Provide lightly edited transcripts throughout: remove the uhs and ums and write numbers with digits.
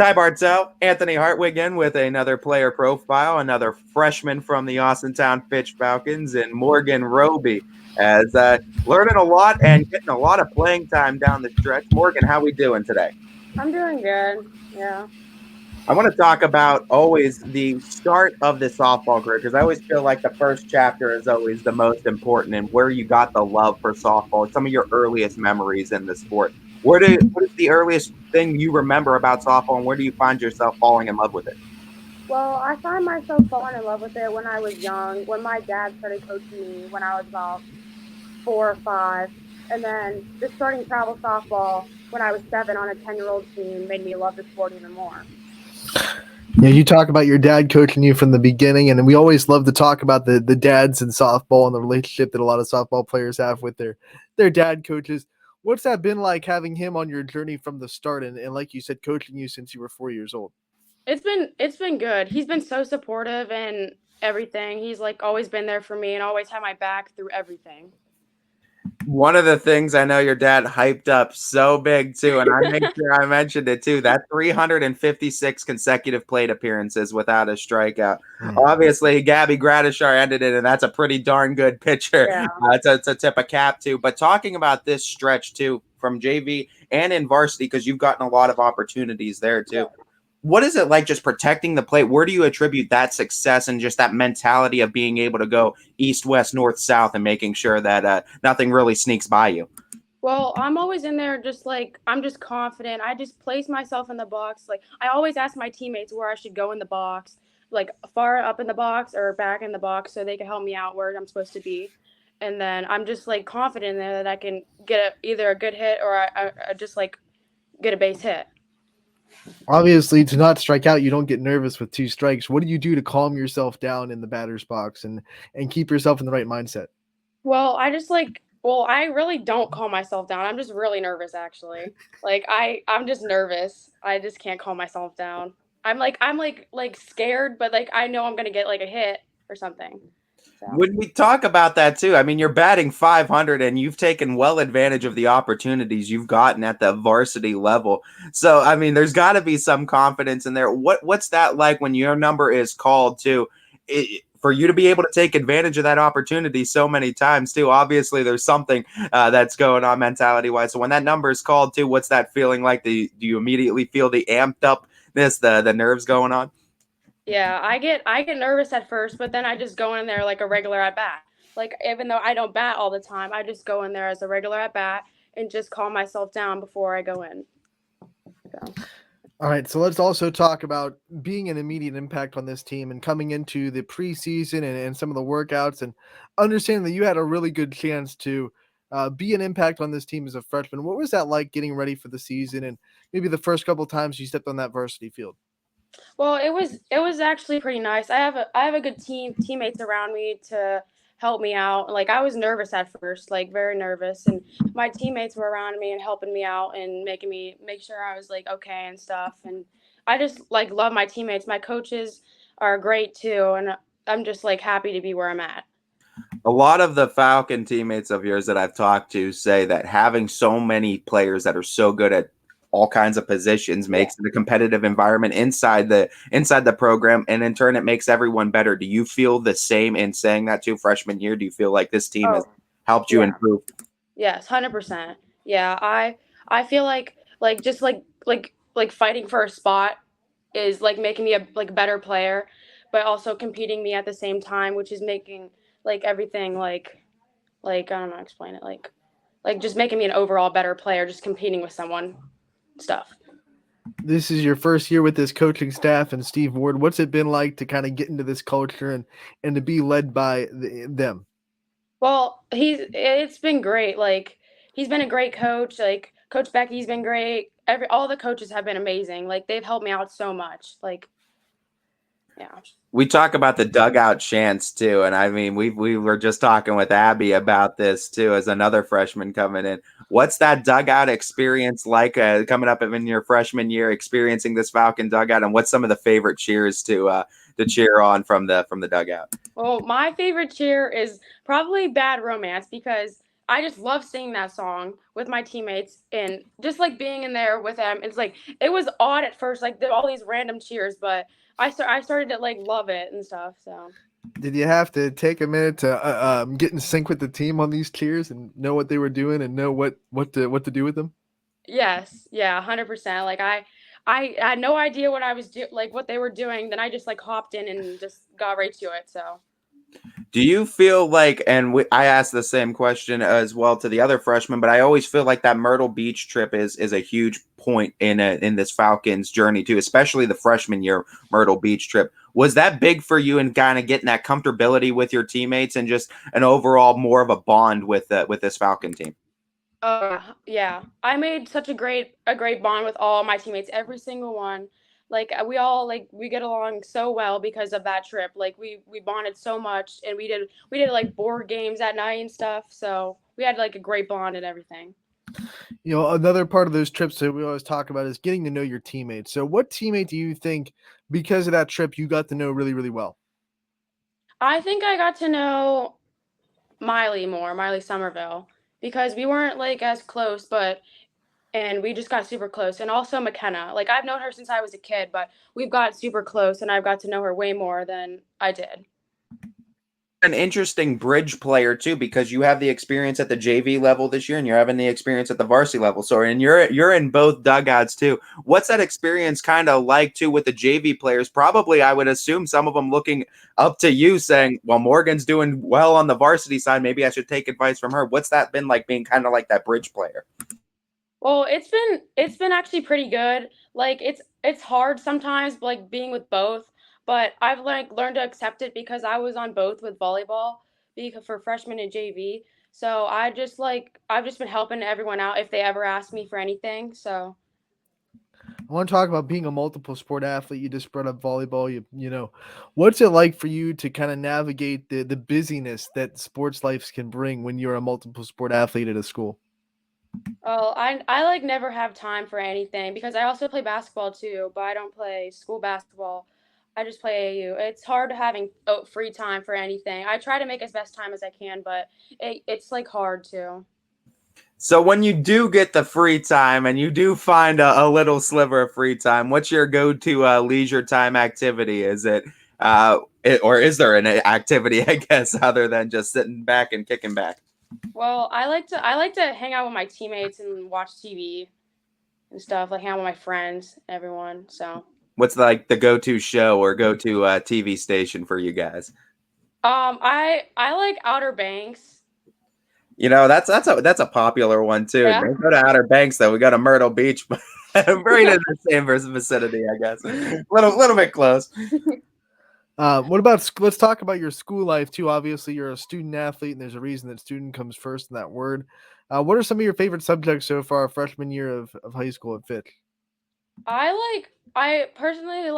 Ty Bartell, Anthony Hartwig in with another player profile, another freshman from the Austintown Fitch Falcons, and Morgan Roby as learning a lot and getting a lot of playing time down the stretch. Morgan, how we doing today? I'm doing good. Yeah. I want to talk about always the start of the softball career because I always feel like the first chapter is always the most important and where you got the love for softball, some of your earliest memories in the sport. What is the earliest thing you remember about softball and where do you find yourself falling in love with it? Well, I find myself falling in love with it when I was young, when my dad started coaching me when I was about 4 or 5. And then just starting travel softball when I was 7 on a 10-year-old team made me love the sport even more. Yeah, you talk about your dad coaching you from the beginning, and we always love to talk about the dads in softball and the relationship that a lot of softball players have with their dad coaches. What's that been like having him on your journey from the start and like you said, coaching you since you were 4 years old? It's been good. He's been so supportive and everything. He's like always been there for me and always had my back through everything. One of the things I know your dad hyped up so big too, and I make sure I mentioned it too, that 356 consecutive plate appearances without a strikeout. Obviously, Gabby Gradishar ended it, and that's a pretty darn good pitcher Yeah. to tip a cap to. But talking about this stretch too, from JV and in varsity, because you've gotten a lot of opportunities there too. What is it like just protecting the plate? Where do you attribute that success and just that mentality of being able to go east, west, north, south and making sure that nothing really sneaks by you? Well, I'm always in there just like I'm just confident. I just place myself in the box. Like I always ask my teammates where I should go in the box, like far up in the box or back in the box so they can help me out where I'm supposed to be. And then I'm just like confident in there that I can get either a good hit or I just like get a base hit. Obviously, to not strike out, you don't get nervous with two strikes. What do you do to calm yourself down in the batter's box and keep yourself in the right mindset? Well, I really don't calm myself down. I'm just really nervous actually. Like I'm just nervous. I just can't calm myself down. I'm like scared, but like I know I'm going to get like a hit or something. So, When we talk about that too, I mean, you're batting 500 and you've taken well advantage of the opportunities you've gotten at the varsity level. So, I mean, there's got to be some confidence in there. What's that like when your number is called too? For you to be able to take advantage of that opportunity so many times too. Obviously, there's something that's going on mentality wise. So when that number is called too, what's that feeling like? Do you immediately feel the amped upness, the nerves going on? yeah, I get nervous at first, but then I just go in there like a regular at bat. Like even though I don't bat all the time, I just go in there as a regular at bat and just calm myself down before I go in. So. All right, so let's also talk about being an immediate impact on this team and coming into the preseason and some of the workouts and understanding that you had a really good chance to be an impact on this team as a freshman. What was that like getting ready for the season and maybe the first couple of times you stepped on that varsity field? Well, it was actually pretty nice. I have a good teammates around me to help me out. Like I was nervous at first, like very nervous, and my teammates were around me and helping me out and making me make sure I was like okay and stuff. And I just like love my teammates. My coaches are great too, and I'm just like happy to be where I'm at. A lot of the Falcon teammates of yours that I've talked to say that having so many players that are so good at all kinds of positions Yeah. makes it a competitive environment inside the program, and in turn it makes everyone better. Do you feel the same in saying that too freshman year? Do you feel like this team has Oh, helped you yeah. improve? Yes, 100%. Yeah, I feel like just like fighting for a spot is like making me a like better player, but also competing me at the same time, which is making like everything like I don't know how to explain it like just making me an overall better player, just competing with someone stuff. This is your first year with this coaching staff and Steve Ward. What's it been like to kind of get into this culture and to be led by them? Well, it's been great. Like he's been a great coach. Like Coach Becky's been great. All the coaches have been amazing. Like they've helped me out so much. Like yeah. We talk about the dugout chants too, and I mean we were just talking with Abby about this too as another freshman coming in. What's that dugout experience like coming up in your freshman year, experiencing this Falcon dugout, and what's some of the favorite cheers to cheer on from the dugout? Well, my favorite cheer is probably Bad Romance because I just love singing that song with my teammates and just like being in there with them. It's like it was odd at first, like all these random cheers, but I started to like love it and stuff. So Did you have to take a minute to get in sync with the team on these cheers and know what they were doing and know what to do with them? yes, yeah, 100%. Like I had no idea what I was like what they were doing. Then I just like hopped in and just got right to it. So. Do you feel like, and I asked the same question as well to the other freshmen, but I always feel like that Myrtle Beach trip is a huge point in this Falcons journey too, especially the freshman year Myrtle Beach trip. Was that big for you in kind of getting that comfortability with your teammates and just an overall more of a bond with this Falcon team? Yeah. I made such a great bond with all my teammates, every single one. Like we all like we get along so well because of that trip. Like we bonded so much and we did like board games at night and stuff. So we had like a great bond and everything. Another part of those trips that we always talk about is getting to know your teammates. So what teammate do you think, because of that trip, you got to know really, really well? I think I got to know Miley Somerville, because we weren't like as close, but and we just got super close. And also McKenna. Like I've known her since I was a kid, but we've got super close and I've got to know her way more than I did. An interesting bridge player too, because you have the experience at the JV level this year and you're having the experience at the varsity level. So and you're in both dugouts too. What's that experience kind of like too with the JV players? Probably I would assume some of them looking up to you saying, well, Morgan's doing well on the varsity side, maybe I should take advice from her. What's that been like being kind of like that bridge player? Well, it's been actually pretty good. Like it's hard sometimes like being with both, but I've like learned to accept it because I was on both with volleyball because for freshman and JV. So I've just been helping everyone out if they ever ask me for anything. So I want to talk about being a multiple sport athlete. You just brought up volleyball. What's it like for you to kind of navigate the busyness that sports lives can bring when you're a multiple sport athlete at a school? oh, I like never have time for anything because I also play basketball too, but I don't play school basketball. I just play AU. It's hard having free time for anything. I try to make as best time as I can, but it's like hard too. So when you do get the free time and you do find a little sliver of free time, what's your go-to leisure time activity? Is or is there an activity, I guess, other than just sitting back and kicking back? Well, I like to hang out with my teammates and watch TV and stuff, like hang out with my friends, everyone. So, What's like the go-to show or go-to TV station for you guys? I like Outer Banks. That's a popular one too. Yeah. Don't go to Outer Banks though. We got a Myrtle Beach, right in the same vicinity, I guess. Little bit close. What about let's talk about your school life too. Obviously, you're a student athlete, and there's a reason that student comes first in that word. What are some of your favorite subjects so far, freshman year of high school at Fitch? I personally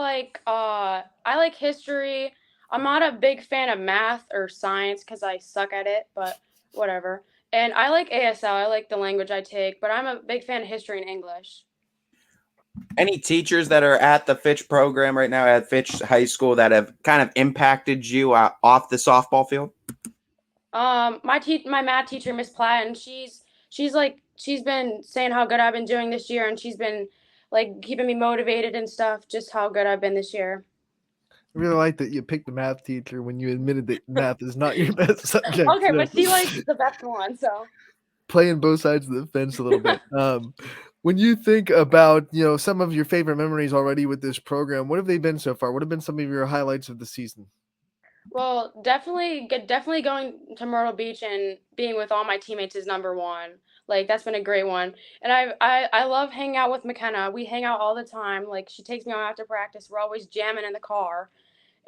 I like history. I'm not a big fan of math or science because I suck at it, but whatever. And I like ASL. I like the language I take, but I'm a big fan of history and English. Any teachers that are at the Fitch program right now at Fitch High School that have kind of impacted you off the softball field? My math teacher, Miss Platt, and she's been saying how good I've been doing this year, and she's been like keeping me motivated and stuff. Just how good I've been this year. I really like that you picked the math teacher when you admitted that math is not your best subject. Okay, So but she like the best one, so. playing both sides of the fence a little bit. When you think about some of your favorite memories already with this program, what have they been so far? What have been some of your highlights of the season? Well, definitely going to Myrtle Beach and being with all my teammates is number one. Like that's been a great one. And I love hanging out with McKenna. We hang out all the time. Like she takes me out after practice. We're always jamming in the car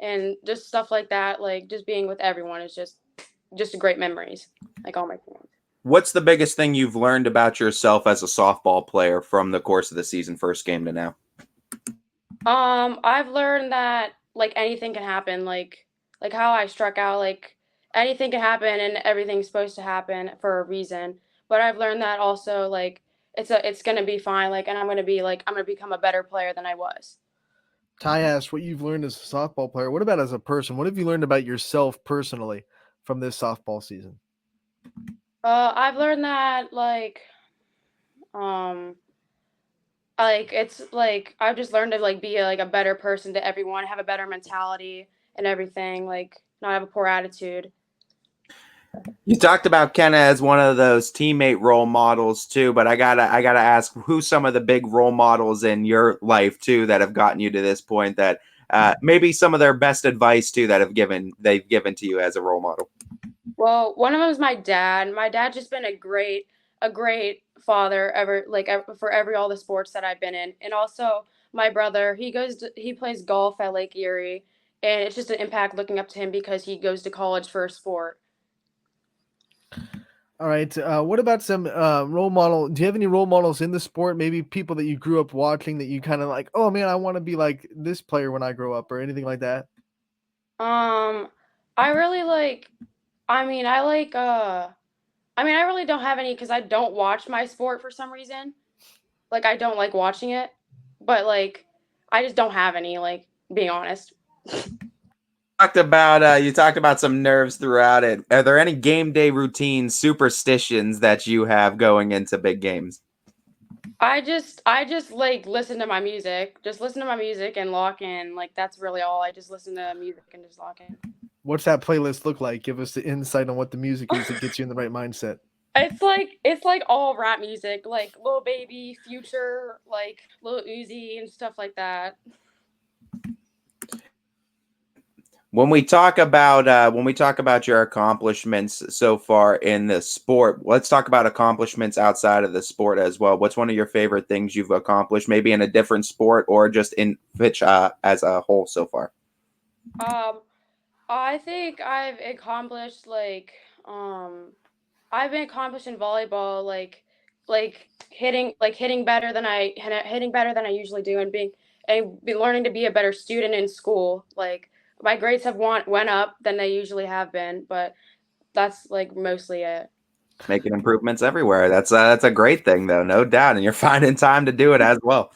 and just stuff like that. Like just being with everyone is just great memories. Like all my teammates. What's the biggest thing you've learned about yourself as a softball player from the course of the season, first game to now? I've learned that like anything can happen. Like how I struck out. Like anything can happen and everything's supposed to happen for a reason. But I've learned that also like it's gonna be fine. Like and I'm gonna become a better player than I was. Ty asked what you've learned as a softball player. What about as a person? What have you learned about yourself personally from this softball season? I've learned that um it's like I've just learned to like be a better person to everyone, have a better mentality and everything, like not have a poor attitude. You talked about Kenna as one of those teammate role models too, but I gotta ask who's some of the big role models in your life too that have gotten you to this point that maybe some of their best advice too that they've given to you as a role model. Well, one of them is my dad. My dad's just been a great father for every all the sports that I've been in. And also my brother, he plays golf at Lake Erie, and it's just an impact looking up to him because he goes to college for a sport. All right. What about some role model? Do you have any role models in the sport? Maybe people that you grew up watching that you kind of like, oh man, I want to be like this player when I grow up, or anything like that? Um, I really like. I mean, I like. I really don't have any because I don't watch my sport for some reason. Like, I don't like watching it, but like, I just don't have any. Like, being honest. You talked about some nerves throughout it. Are there any game day routines, superstitions that you have going into big games? I just like listen to my music. Just listen to my music and lock in. Like that's really all. I just listen to music and just lock in. What's that playlist look like? Give us the insight on what the music is that gets you in the right mindset. It's like all rap music, like Lil Baby, Future, like Lil Uzi and stuff like that. When we talk about your accomplishments so far in the sport, let's talk about accomplishments outside of the sport as well. What's one of your favorite things you've accomplished, maybe in a different sport or just in Fitch as a whole so far? Um, I think um I've been accomplished in volleyball, hitting better than I usually do, and learning to be a better student in school. Like my grades have went up than they usually have been, but that's like mostly it. Making improvements everywhere. That's a great thing, though, no doubt, and you're finding time to do it as well.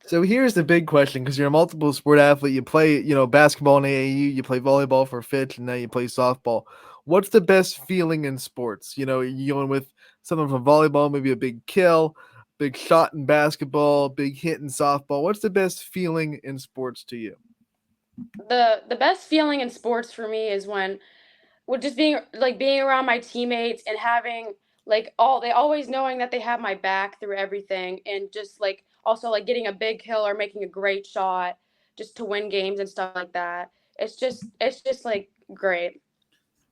So here's the big question, because you're a multiple sport athlete. You play, basketball in AAU, you play volleyball for Fitch, and now you play softball. What's the best feeling in sports? You going with something from volleyball, maybe a big kill, big shot in basketball, big hit in softball. What's the best feeling in sports to you? The best feeling in sports for me is when with just being around my teammates and having they always knowing that they have my back through everything, and just like also like getting a big kill or making a great shot just to win games and stuff like that. It's just like great.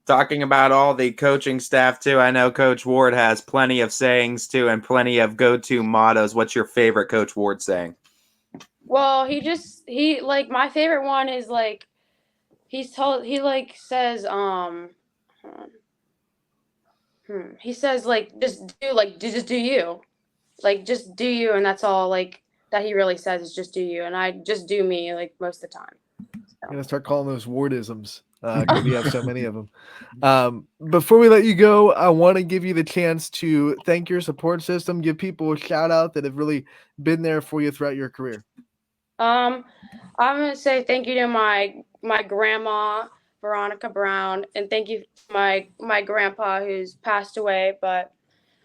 Talking about all the coaching staff too, I know Coach Ward has plenty of sayings too and plenty of go-to mottos. What's your favorite Coach Ward saying? Well, he like my favorite one is like he like says hold on. He says like just do you. Like just do you, and that's all like that he really says is just do you, and I just do me like most of the time. I'm gonna start calling those Wardisms because we have so many of them. Before we let you go, I want to give you the chance to thank your support system, give people a shout out that have really been there for you throughout your career. I'm gonna say thank you to my grandma Veronica Brown, and thank you to my grandpa who's passed away, but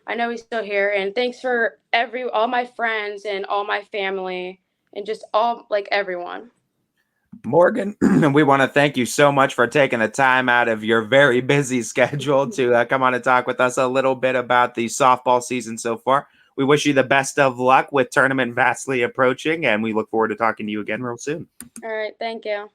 I know he's still here. And thanks for all my friends and all my family and just all like everyone. Morgan, we want to thank you so much for taking the time out of your very busy schedule to come on and talk with us a little bit about the softball season so far. We wish you the best of luck with tournament vastly approaching, and we look forward to talking to you again real soon. All right, thank you.